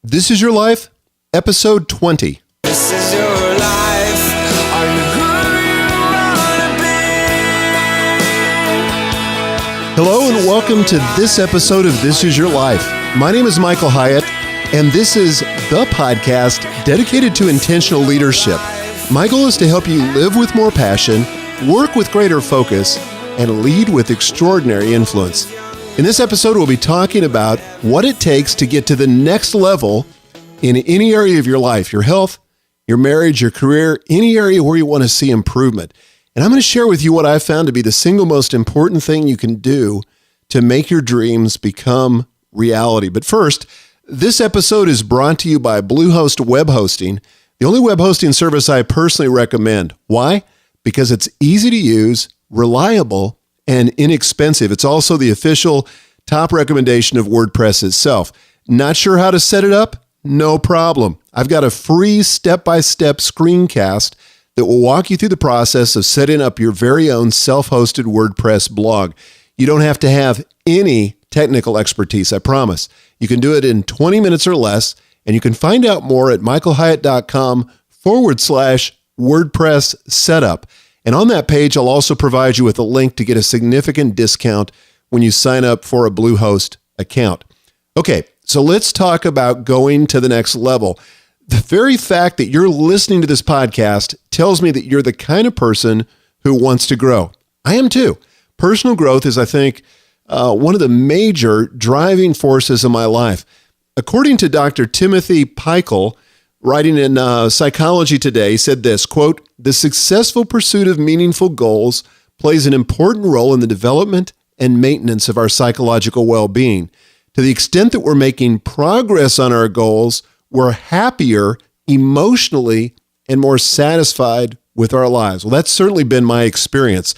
This is Your Life, episode 20. This is your life. Are you who you wanna be? Hello and welcome to this episode of This is Your Life. My name is Michael Hyatt, and this is the podcast dedicated to intentional leadership. My goal is to help you live with more passion, work with greater focus, and lead with extraordinary influence. In this episode, we'll be talking about what it takes to get to the next level in any area of your life, your health, your marriage, your career, any area where you want to see improvement. And I'm going to share with you what I've found to be the single most important thing you can do to make your dreams become reality. But first, this episode is brought to you by Bluehost Web Hosting, the only web hosting service I personally recommend. Why? Because it's easy to use, reliable, and inexpensive. It's also the official top recommendation of WordPress itself. Not sure how to set it up? No problem. I've got a free step-by-step screencast that will walk you through the process of setting up your very own self-hosted WordPress blog. You don't have to have any technical expertise, I promise. You can do it in 20 minutes or less, and you can find out more at michaelhyatt.com/WordPress setup. And on that page, I'll also provide you with a link to get a significant discount when you sign up for a Bluehost account. Okay, so let's talk about going to the next level. The very fact that you're listening to this podcast tells me that you're the kind of person who wants to grow. I am too. Personal growth is, I think, one of the major driving forces of my life. According to Dr. Timothy Peichel, writing in Psychology Today, said this, quote, "The successful pursuit of meaningful goals plays an important role in the development and maintenance of our psychological well-being. To the extent that we're making progress on our goals, we're happier emotionally and more satisfied with our lives." Well, that's certainly been my experience.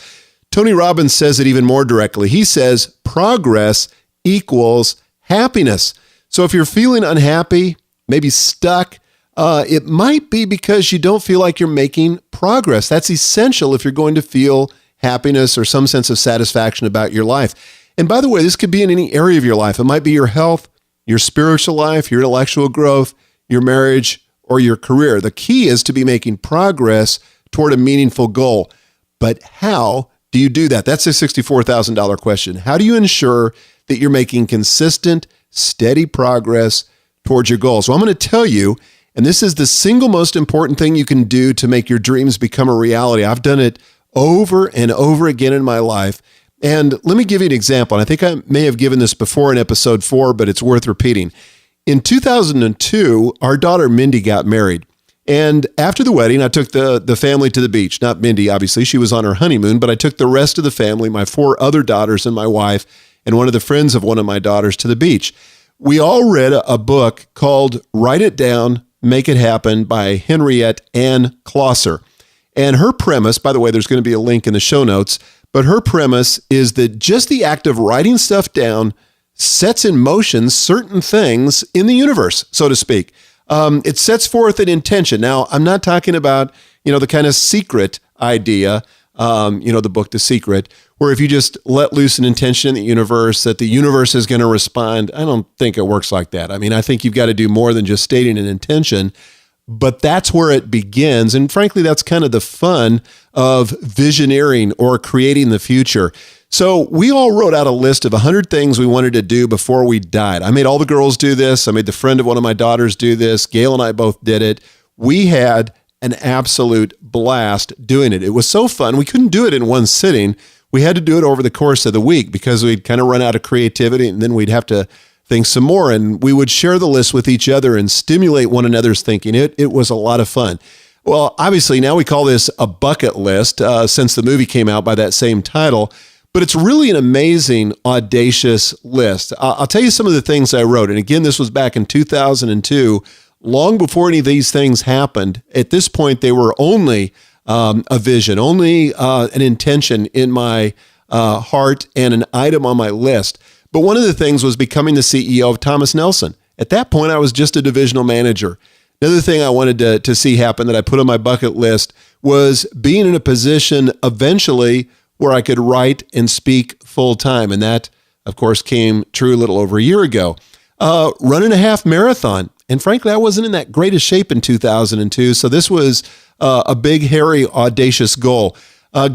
Tony Robbins says it even more directly. He says progress equals happiness. So if you're feeling unhappy, maybe stuck, it might be because you don't feel like you're making progress. That's essential if you're going to feel happiness or some sense of satisfaction about your life. And by the way, this could be in any area of your life. It might be your health, your spiritual life, your intellectual growth, your marriage, or your career. The key is to be making progress toward a meaningful goal. But how do you do that? That's a $64,000 question. How do you ensure that you're making consistent, steady progress towards your goals? Well, I'm going to tell you, and this is the single most important thing you can do to make your dreams become a reality. I've done it over and over again in my life. And let me give you an example. And I think I may have given this before in episode 4, but it's worth repeating. In 2002, our daughter Mindy got married. And after the wedding, I took the family to the beach. Not Mindy, obviously. She was on her honeymoon, but I took the rest of the family, my 4 other daughters and my wife, and one of the friends of one of my daughters to the beach. We all read a book called Write It Down, Make It Happen by Henriette Ann Closser. And her premise, by the way, there's going to be a link in the show notes, but her premise is that just the act of writing stuff down sets in motion certain things in the universe, so to speak. It sets forth an intention. Now, I'm not talking about, the kind of secret idea, the book, The Secret, where if you just let loose an intention in the universe, that the universe is going to respond. I don't think it works like that. I mean, I think you've got to do more than just stating an intention, but that's where it begins. And frankly, that's kind of the fun of visioneering or creating the future. So we all wrote out a list of 100 things we wanted to do before we died. I made all the girls do this. I made the friend of one of my daughters do this. Gail and I both did it. We had an absolute blast doing it. It was so fun. We couldn't do it in one sitting. We had to do it over the course of the week because we'd kind of run out of creativity and then we'd have to think some more. And we would share the list with each other and stimulate one another's thinking. It was a lot of fun. Well, obviously now we call this a bucket list since the movie came out by that same title. But it's really an amazing, audacious list. I'll tell you some of the things I wrote. And again, this was back in 2002, long before any of these things happened. At this point, they were only a vision, only an intention in my heart and an item on my list. But one of the things was becoming the CEO of Thomas Nelson. At that point, I was just a divisional manager. Another thing I wanted to see happen that I put on my bucket list was being in a position eventually where I could write and speak full time. And that, of course, came true a little over a year ago. Running a half marathon. And frankly, I wasn't in that greatest shape in 2002. So this was a big, hairy, audacious goal.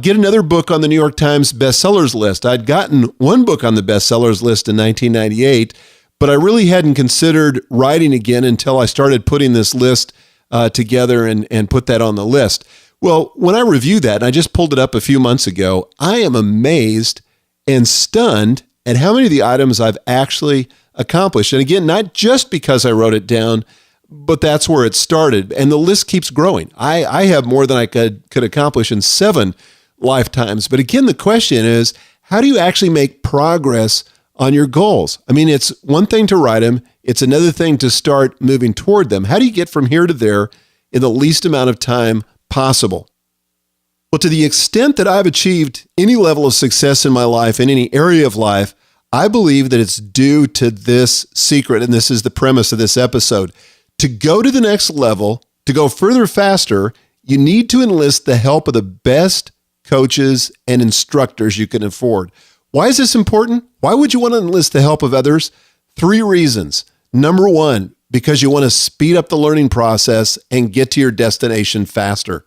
Get another book on the New York Times bestsellers list. I'd gotten one book on the bestsellers list in 1998, but I really hadn't considered writing again until I started putting this list together and put that on the list. Well, when I review that, and I just pulled it up a few months ago, I am amazed and stunned at how many of the items I've actually accomplished. And again, not just because I wrote it down, but that's where it started. And the list keeps growing. I have more than I could accomplish in 7 lifetimes. But again, the question is, how do you actually make progress on your goals? I mean, it's one thing to write them. It's another thing to start moving toward them. How do you get from here to there in the least amount of time possible? Well, to the extent that I've achieved any level of success in my life, in any area of life, I believe that it's due to this secret, and this is the premise of this episode. To go to the next level, to go further faster, you need to enlist the help of the best coaches and instructors you can afford. Why is this important? Why would you want to enlist the help of others? 3 reasons. Number 1, because you want to speed up the learning process and get to your destination faster.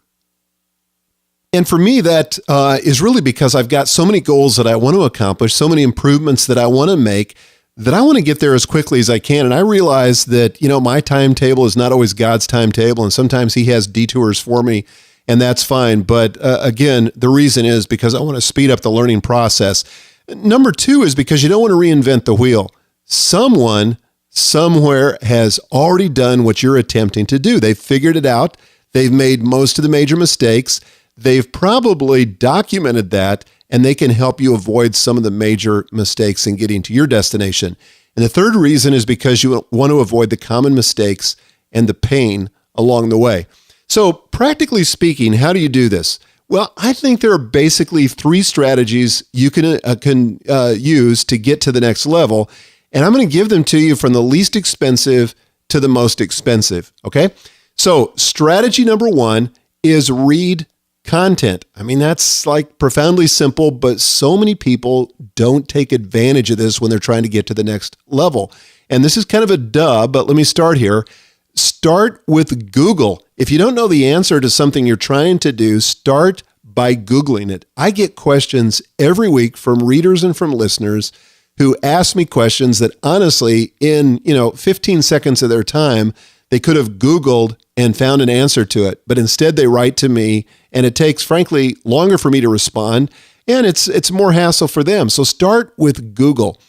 And for me, that is really because I've got so many goals that I want to accomplish, so many improvements that I want to make, that I want to get there as quickly as I can. And I realize that, my timetable is not always God's timetable, and sometimes he has detours for me, and that's fine. But again, the reason is because I want to speed up the learning process. Number 2 is because you don't want to reinvent the wheel. Someone somewhere has already done what you're attempting to do. They've figured it out. They've made most of the major mistakes. They've probably documented that, and they can help you avoid some of the major mistakes in getting to your destination. And the 3rd reason is because you want to avoid the common mistakes and the pain along the way. So practically speaking, how do you do this? Well, I think there are basically 3 strategies you can use to get to the next level, and I'm going to give them to you from the least expensive to the most expensive, okay? So strategy number 1 is read content. I mean, that's like profoundly simple, but so many people don't take advantage of this when they're trying to get to the next level. And this is kind of a duh, but let me start here. Start with Google. If you don't know the answer to something you're trying to do, start by Googling it. I get questions every week from readers and from listeners who ask me questions that honestly, in 15 seconds of their time, they could have Googled and found an answer to it, but instead they write to me, and it takes, frankly, longer for me to respond, and it's more hassle for them. So start with Google.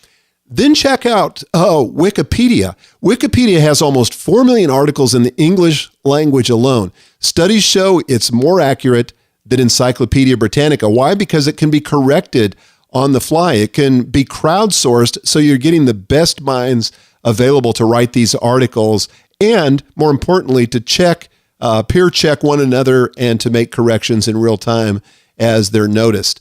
Then check out Wikipedia. Wikipedia has almost 4 million articles in the English language alone. Studies show it's more accurate than Encyclopedia Britannica. Why? Because it can be corrected on the fly. It can be crowdsourced, so you're getting the best minds available to write these articles, and more importantly, to peer check one another and to make corrections in real time as they're noticed.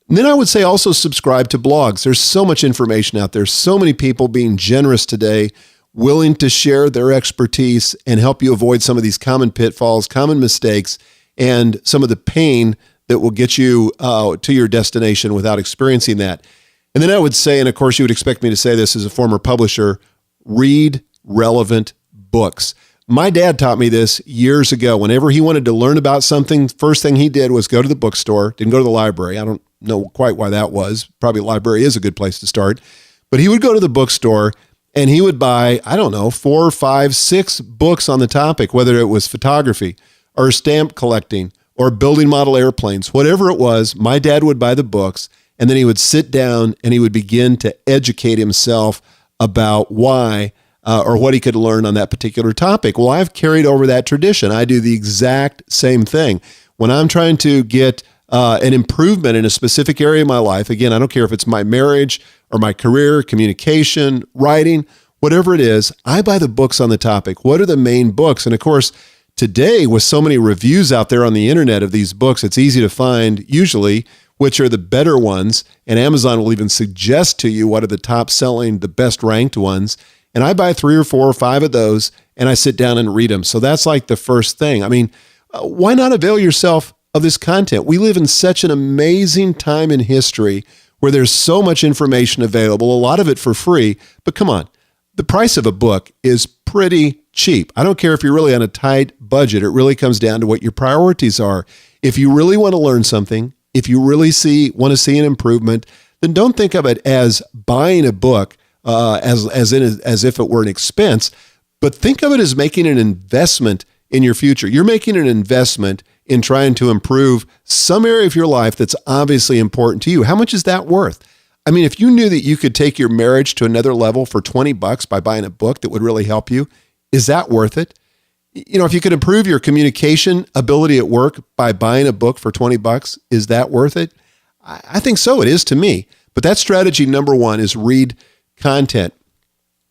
And then I would say also subscribe to blogs. There's so much information out there, so many people being generous today, willing to share their expertise and help you avoid some of these common pitfalls, common mistakes, and some of the pain that will get you to your destination without experiencing that. And then I would say, and of course you would expect me to say this as a former publisher, read relevant books. My dad taught me this years ago. Whenever he wanted to learn about something, first thing he did was go to the bookstore, didn't go to the library. I don't know quite why that was. Probably the library is a good place to start. But he would go to the bookstore and he would buy, 4, 5, 6 books on the topic, whether it was photography or stamp collecting or building model airplanes, whatever it was. My dad would buy the books, and then he would sit down and he would begin to educate himself about why or what he could learn on that particular topic. Well, I've carried over that tradition. I do the exact same thing. When I'm trying to get an improvement in a specific area of my life, again, I don't care if it's my marriage or my career, communication, writing, whatever it is, I buy the books on the topic. What are the main books? And of course, today, with so many reviews out there on the internet of these books, it's easy to find usually which are the better ones. And Amazon will even suggest to you what are the top selling, the best ranked ones. And I buy 3 or 4 or 5 of those and I sit down and read them. So that's like the first thing. I mean, why not avail yourself of this content? We live in such an amazing time in history where there's so much information available, a lot of it for free. But come on, the price of a book is pretty cheap. I don't care if you're really on a tight budget. It really comes down to what your priorities are. If you really want to learn something, if you really want to see an improvement, then don't think of it as buying a book as if it were an expense, but think of it as making an investment in your future. You're making an investment in trying to improve some area of your life that's obviously important to you. How much is that worth? I mean, if you knew that you could take your marriage to another level for $20 by buying a book that would really help you, is that worth it? You know, if you could improve your communication ability at work by buying a book for $20, is that worth it? I think so. It is to me. But that's strategy number one, is read content.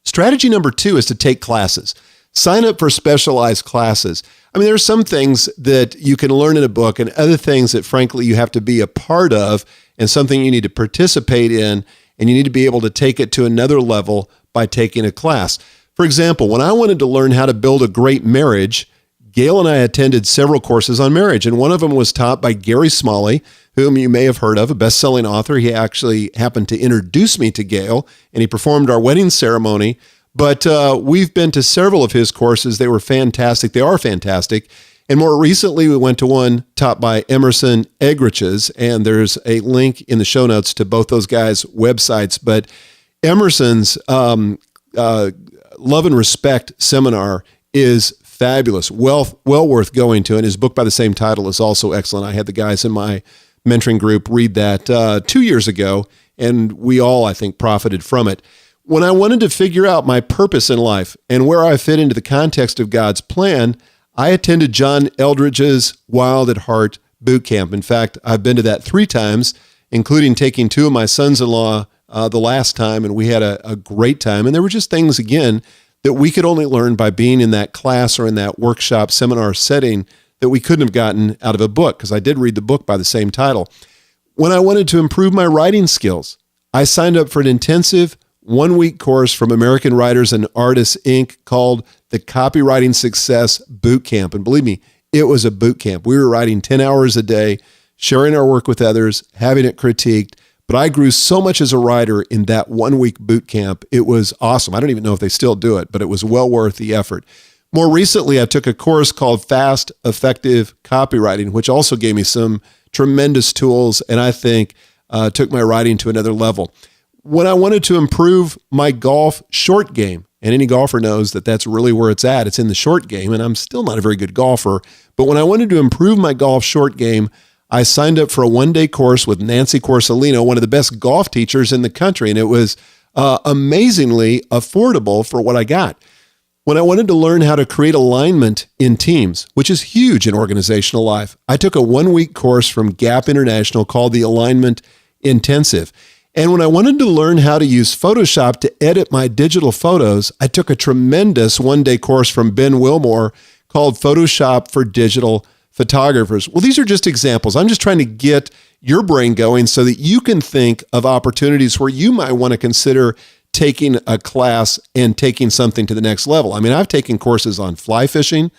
Strategy number two is to take classes. Sign up for specialized classes. I mean, there are some things that you can learn in a book and other things that, frankly, you have to be a part of and something you need to participate in, and you need to be able to take it to another level by taking a class. For example, when I wanted to learn how to build a great marriage, Gail and I attended several courses on marriage, and one of them was taught by Gary Smalley, whom you may have heard of, a best-selling author. He actually happened to introduce me to Gail, and he performed our wedding ceremony. But we've been to several of his courses. They were fantastic. They are fantastic. And more recently, we went to one taught by Emerson Eggriches, and there's a link in the show notes to both those guys' websites. But Emerson's Love and Respect seminar is fabulous, well worth going to, and his book by the same title is also excellent. I had the guys in my mentoring group read that 2 years ago, and we all, I think, profited from it. When I wanted to figure out my purpose in life and where I fit into the context of God's plan, I attended John Eldredge's Wild at Heart boot camp. In fact, I've been to that 3 times, including taking 2 of my sons-in-law the last time, and we had a great time. And there were just things, again, that we could only learn by being in that class or in that workshop seminar setting that we couldn't have gotten out of a book, because I did read the book by the same title. When I wanted to improve my writing skills, I signed up for an intensive 1-week course from American Writers and Artists, Inc. called the Copywriting Success Boot Camp. And believe me, it was a boot camp. We were writing 10 hours a day, sharing our work with others, having it critiqued. But I grew so much as a writer in that 1-week boot camp. It was awesome. I don't even know if they still do it, but it was well worth the effort. More recently, I took a course called Fast, Effective Copywriting, which also gave me some tremendous tools, and I think took my writing to another level. When I wanted to improve my golf short game, and any golfer knows that that's really where it's at. It's in the short game, and I'm still not a very good golfer. But when I wanted to improve my golf short game, I signed up for a 1-day course with Nancy Corsalino, one of the best golf teachers in the country, and it was amazingly affordable for what I got. When I wanted to learn how to create alignment in teams, which is huge in organizational life, I took a 1-week course from Gap International called the Alignment Intensive. And when I wanted to learn how to use Photoshop to edit my digital photos, I took a tremendous 1-day course from Ben Wilmore called Photoshop for Digital Photographers. Well, these are just examples. I'm just trying to get your brain going so that you can think of opportunities where you might want to consider taking a class and taking something to the next level. I mean, I've taken courses on fly fishing,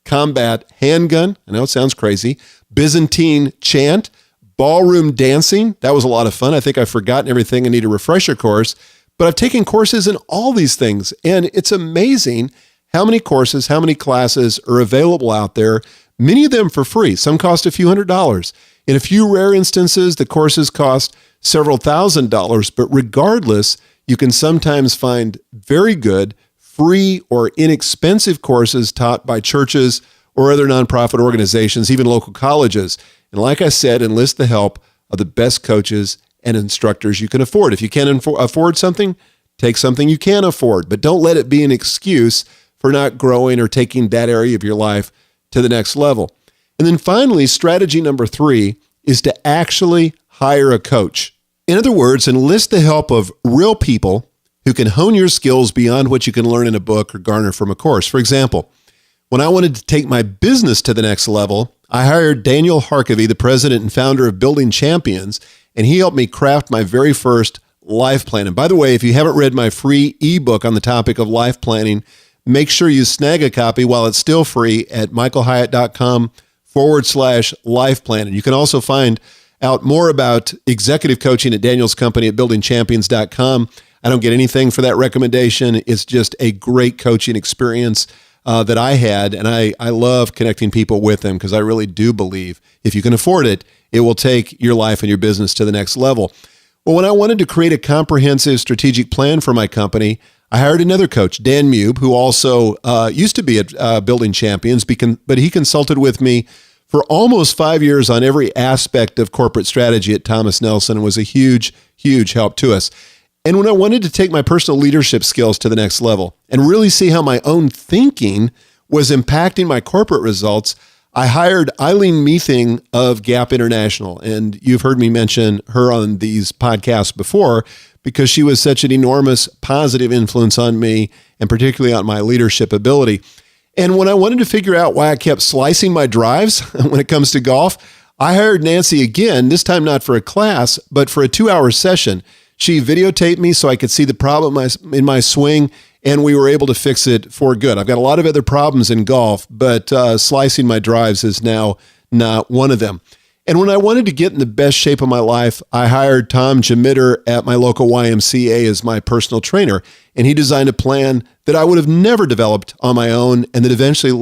combat handgun, I know it sounds crazy, Byzantine chant, ballroom dancing. That was a lot of fun. I think I've forgotten everything and need a refresher course, but I've taken courses in all these things. And it's amazing how many courses, how many classes are available out there, many of them for free. Some cost a few $100s. In a few rare instances, the courses cost several $1,000s, but regardless, you can sometimes find very good, free or inexpensive courses taught by churches or other nonprofit organizations, even local colleges. And like I said, enlist the help of the best coaches and instructors you can afford. If you can't afford something, take something you can afford, but don't let it be an excuse for not growing or taking that area of your life to the next level. And then finally, strategy number 3 is to actually hire a coach. In other words, enlist the help of real people who can hone your skills beyond what you can learn in a book or garner from a course. For example, when I wanted to take my business to the next level, I hired Daniel Harkavy, the president and founder of Building Champions, and he helped me craft my very first life plan. And by the way, if you haven't read my free ebook on the topic of life planning, make sure you snag a copy while it's still free at michaelhyatt.com/life plan. And you can also find out more about executive coaching at Daniel's company at buildingchampions.com. I don't get anything for that recommendation. It's just a great coaching experience that I had. And I love connecting people with them because I really do believe if you can afford it, it will take your life and your business to the next level. Well, when I wanted to create a comprehensive strategic plan for my company, I hired another coach, Dan Mube, who also used to be at Building Champions, but he consulted with me for almost 5 years on every aspect of corporate strategy at Thomas Nelson and was a huge, huge help to us. And when I wanted to take my personal leadership skills to the next level and really see how my own thinking was impacting my corporate results, I hired Eileen Meething of Gap International. And you've heard me mention her on these podcasts before because she was such an enormous positive influence on me and particularly on my leadership ability. And when I wanted to figure out why I kept slicing my drives when it comes to golf, I hired Nancy again, this time not for a class, but for a 2-hour session. She videotaped me so I could see the problem in my swing, and we were able to fix it for good. I've got a lot of other problems in golf, but slicing my drives is now not one of them. And when I wanted to get in the best shape of my life, I hired Tom Jamitter at my local YMCA as my personal trainer, and he designed a plan that I would have never developed on my own and that eventually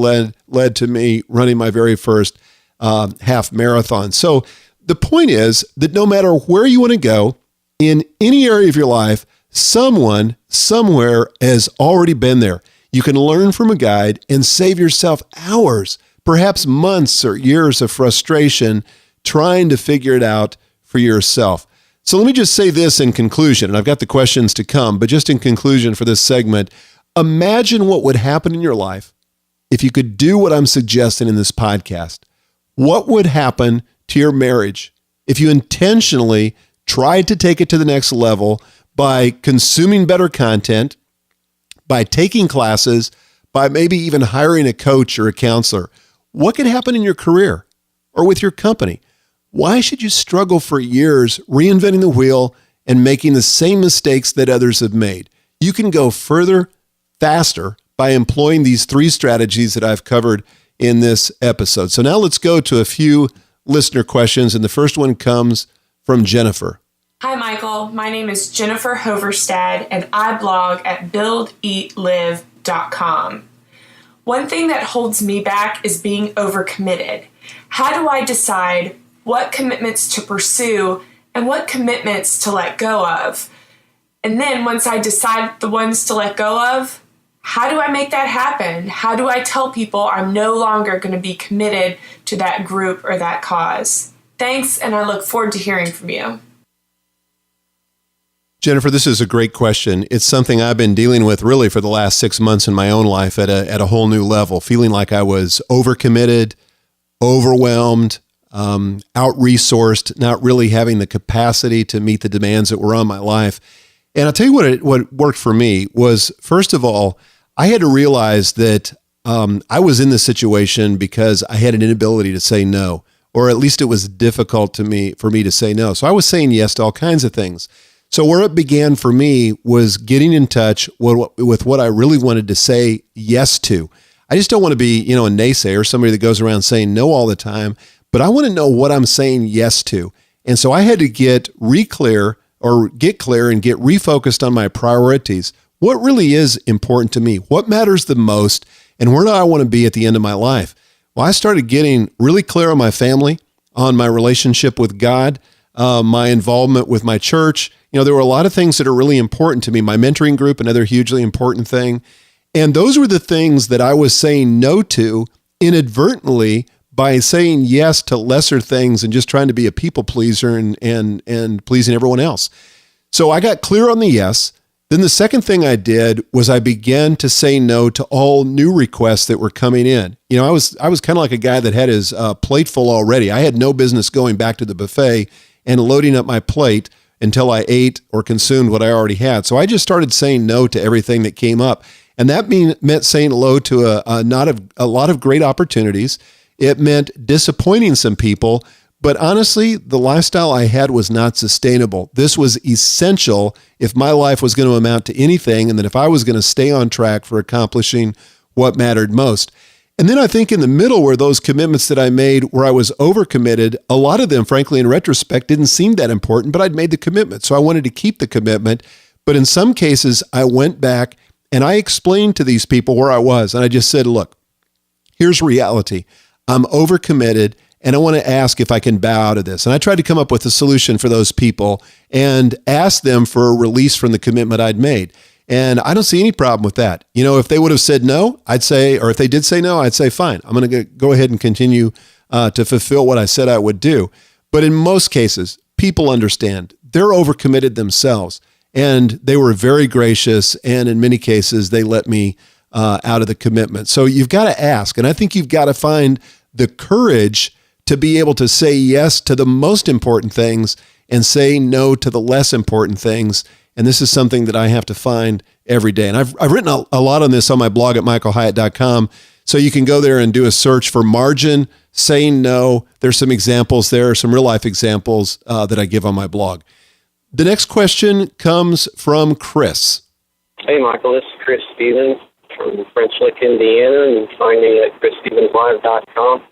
led to me running my very first half marathon. So the point is that no matter where you want to go, in any area of your life, someone somewhere has already been there. You can learn from a guide and save yourself hours, perhaps months or years of frustration trying to figure it out for yourself. So let me just say this in conclusion, and I've got the questions to come, but just in conclusion for this segment, imagine what would happen in your life if you could do what I'm suggesting in this podcast. What would happen to your marriage if you intentionally tried to take it to the next level by consuming better content, by taking classes, by maybe even hiring a coach or a counselor? What could happen in your career or with your company? Why should you struggle for years reinventing the wheel and making the same mistakes that others have made? You can go further, faster by employing these 3 strategies that I've covered in this episode. So now let's go to a few listener questions. And the first one comes from Jennifer. Hi, Michael. My name is Jennifer Hoverstad, and I blog at buildeatlive.com. One thing that holds me back is being overcommitted. How do I decide what commitments to pursue and what commitments to let go of? And then once I decide the ones to let go of, how do I make that happen? How do I tell people I'm no longer going to be committed to that group or that cause? Thanks, and I look forward to hearing from you. Jennifer, this is a great question. It's something I've been dealing with really for the last 6 months in my own life at a whole new level, feeling like I was overcommitted, overwhelmed, out-resourced, not really having the capacity to meet the demands that were on my life. And I'll tell you what worked for me was, first of all, I had to realize that I was in this situation because I had an inability to say no, or at least it was difficult for me to say no. So I was saying yes to all kinds of things. So where it began for me was getting in touch with what I really wanted to say yes to. I just don't want to be, a naysayer, somebody that goes around saying no all the time, but I want to know what I'm saying yes to. And so I had to get clear and get refocused on my priorities. What really is important to me? What matters the most? And where do I want to be at the end of my life? Well, I started getting really clear on my family, on my relationship with God, my involvement with my church. There were a lot of things that are really important to me. My mentoring group, another hugely important thing. And those were the things that I was saying no to inadvertently by saying yes to lesser things and just trying to be a people pleaser and pleasing everyone else. So I got clear on the yes. Then the second thing I did was I began to say no to all new requests that were coming in. I was kind of like a guy that had his plate full already. I had no business going back to the buffet and loading up my plate until I ate or consumed what I already had. So I just started saying no to everything that came up. And that meant saying hello to a lot of great opportunities. It meant disappointing some people. But honestly, the lifestyle I had was not sustainable. This was essential if my life was going to amount to anything, and that if I was going to stay on track for accomplishing what mattered most. And then I think in the middle were those commitments that I made where I was overcommitted. A lot of them, frankly, in retrospect, didn't seem that important, but I'd made the commitment. So I wanted to keep the commitment. But in some cases, I went back And I explained to these people where I was. And I just said, look, here's reality. I'm overcommitted and I want to ask if I can bow out of this. And I tried to come up with a solution for those people and ask them for a release from the commitment I'd made. And I don't see any problem with that. You know, if they would have said no, I'd say, or if they did say no, I'd say, fine, I'm going to go ahead and continue to fulfill what I said I would do. But in most cases, people understand. They're overcommitted themselves. And they were very gracious. And in many cases, they let me out of the commitment. So you've got to ask. And I think you've got to find the courage to be able to say yes to the most important things and say no to the less important things. And this is something that I have to find every day. And I've written a lot on this on my blog at michaelhyatt.com. So you can go there and do a search for margin, saying no. There's some examples there, some real life examples that I give on my blog. The next question comes from Chris. Hey, Michael, this is Chris Stevens from French Lick, Indiana, and find me at chrisstevenslive.com.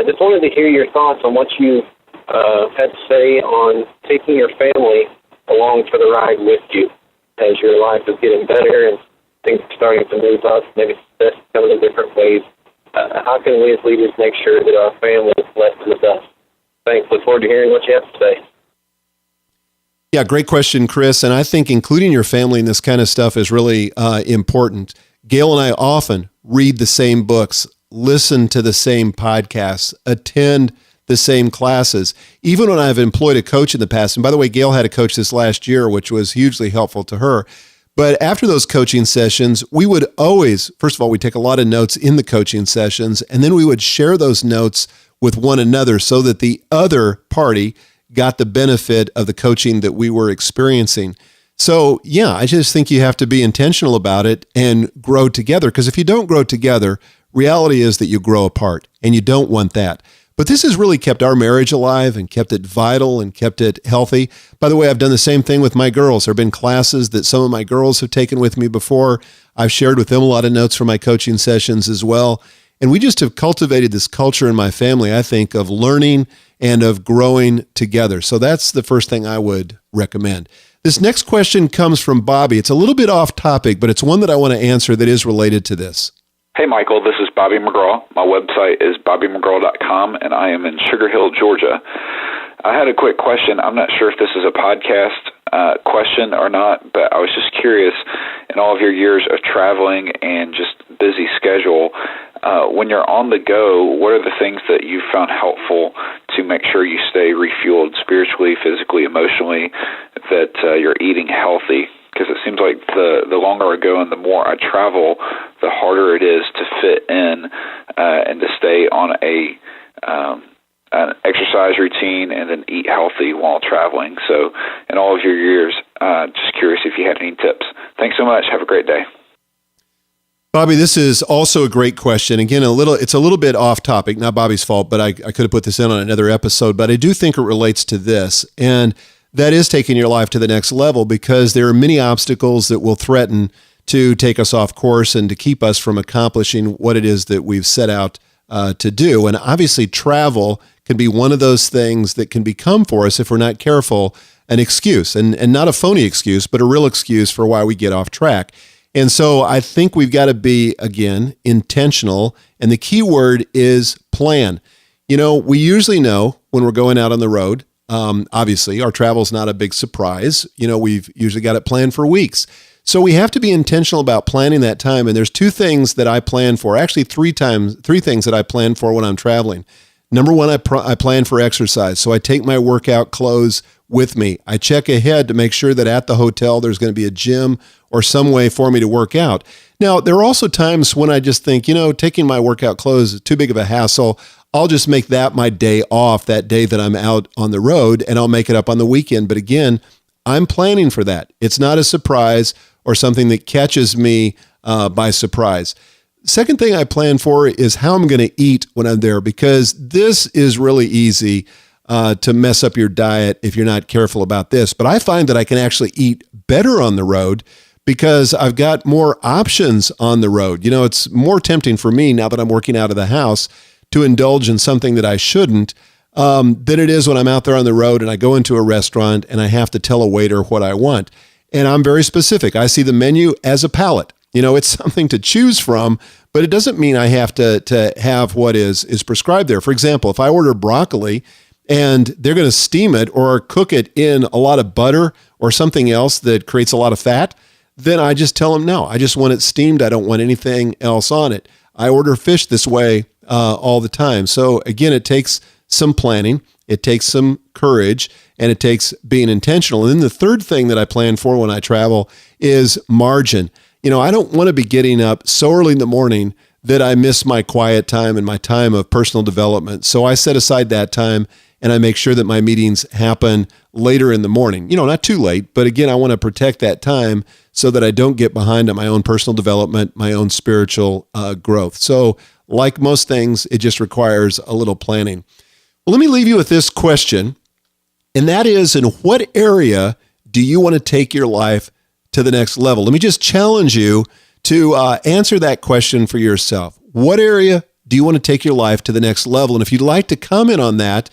Just wanted to hear your thoughts on what you had to say on taking your family along for the ride with you as your life is getting better and things are starting to move up, maybe success coming in different ways. How can we as leaders make sure that our family is left with us? Thanks. Look forward to hearing what you have to say. Yeah, great question, Chris. And I think including your family in this kind of stuff is really important. Gail and I often read the same books, listen to the same podcasts, attend the same classes. Even when I've employed a coach in the past, and by the way, Gail had a coach this last year, which was hugely helpful to her. But after those coaching sessions, we would always, first of all, we take a lot of notes in the coaching sessions, and then we would share those notes with one another so that the other party got the benefit of the coaching that we were experiencing. So yeah, I just think you have to be intentional about it and grow together. Because if you don't grow together, reality is that you grow apart, and you don't want that. But this has really kept our marriage alive and kept it vital and kept it healthy. By the way, I've done the same thing with my girls. There have been classes that some of my girls have taken with me before. I've shared with them a lot of notes from my coaching sessions as well. And we just have cultivated this culture in my family, I think, of learning and of growing together. So that's the first thing I would recommend. This next question comes from Bobby. It's a little bit off topic, but it's one that I want to answer that is related to this. Hey, Michael, this is Bobby McGraw. My website is bobbymcgraw.com, and I am in Sugar Hill, Georgia. I had a quick question. I'm not sure if this is a podcast question or not, but I was just curious, in all of your years of traveling and just busy schedule, when you're on the go, what are the things that you found helpful to make sure you stay refueled spiritually, physically, emotionally, that you're eating healthy? Because it seems like the longer I go and the more I travel, the harder it is to fit in and to stay on an exercise routine and then eat healthy while traveling. So in all of your years, just curious if you had any tips. Thanks so much. Have a great day. Bobby, this is also a great question. Again, it's a little bit off topic, not Bobby's fault, but I could have put this in on another episode, but I do think it relates to this. And that is taking your life to the next level, because there are many obstacles that will threaten to take us off course and to keep us from accomplishing what it is that we've set out to do. And obviously travel can be one of those things that can become for us, if we're not careful, an excuse, and not a phony excuse, but a real excuse for why we get off track. And so I think we've got to be, again, intentional. And the key word is plan. You know, we usually know when we're going out on the road. Obviously, our travel's not a big surprise. You know, we've usually got it planned for weeks. So we have to be intentional about planning that time. And there's two things that I plan for, actually three things that I plan for when I'm traveling. Number one, I plan for exercise. So I take my workout clothes with me. I check ahead to make sure that at the hotel there's going to be a gym or some way for me to work out. Now, there are also times when I just think, you know, taking my workout clothes is too big of a hassle. I'll just make that my day off, that day that I'm out on the road, and I'll make it up on the weekend. But again, I'm planning for that. It's not a surprise or something that catches me by surprise. Second thing I plan for is how I'm going to eat when I'm there, because this is really easy to mess up your diet if you're not careful about this. But I find that I can actually eat better on the road because I've got more options on the road. You know, it's more tempting for me now that I'm working out of the house to indulge in something that I shouldn't than it is when I'm out there on the road and I go into a restaurant and I have to tell a waiter what I want. And I'm very specific. I see the menu as a palette. It's something to choose from, but it doesn't mean I have to have what is prescribed there. For example, if I order broccoli and they're going to steam it or cook it in a lot of butter or something else that creates a lot of fat, then I just tell them, no, I just want it steamed. I don't want anything else on it. I order fish this way all the time. So again, it takes some planning, it takes some courage, and it takes being intentional. And then the third thing that I plan for when I travel is margin. I don't want to be getting up so early in the morning that I miss my quiet time and my time of personal development. So I set aside that time and I make sure that my meetings happen later in the morning. Not too late, but again, I want to protect that time so that I don't get behind on my own personal development, my own spiritual growth. So like most things, it just requires a little planning. Well, let me leave you with this question, and that is, in what area do you want to take your life to the next level? Let me just challenge you to answer that question for yourself. What area do you want to take your life to the next level? And if you'd like to comment on that,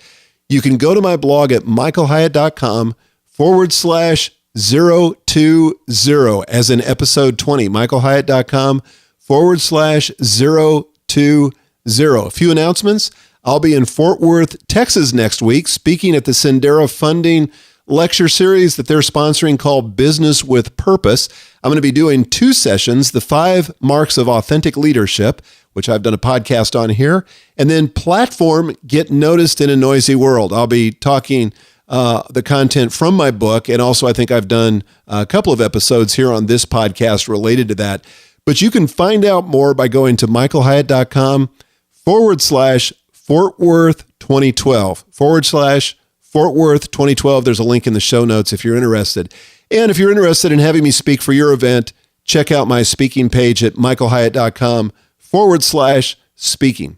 you can go to my blog at michaelhyatt.com/020, as in episode 20, michaelhyatt.com/020. A few announcements. I'll be in Fort Worth, Texas next week, speaking at the Sendera Funding lecture series that they're sponsoring called Business with Purpose. I'm going to be doing 2 sessions, the 5 marks of authentic leadership, which I've done a podcast on here, and then platform, get noticed in a noisy world. I'll be talking the content from my book, and also I think I've done a couple of episodes here on this podcast related to that. But you can find out more by going to michaelhyatt.com/Fort Worth 2012 /Fort Worth 2012. There's a link in the show notes if you're interested. And if you're interested in having me speak for your event, check out my speaking page at michaelhyatt.com/speaking.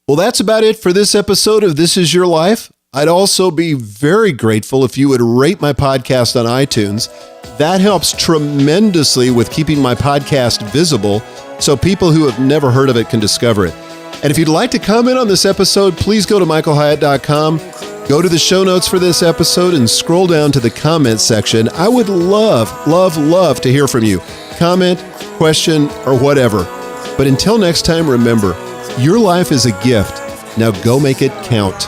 Well, that's about it for this episode of This Is Your Life. I'd also be very grateful if you would rate my podcast on iTunes. That helps tremendously with keeping my podcast visible so people who have never heard of it can discover it. And if you'd like to comment on this episode, please go to michaelhyatt.com, go to the show notes for this episode, and scroll down to the comments section. I would love to hear from you. Comment, question, or whatever. But until next time, remember, your life is a gift. Now go make it count.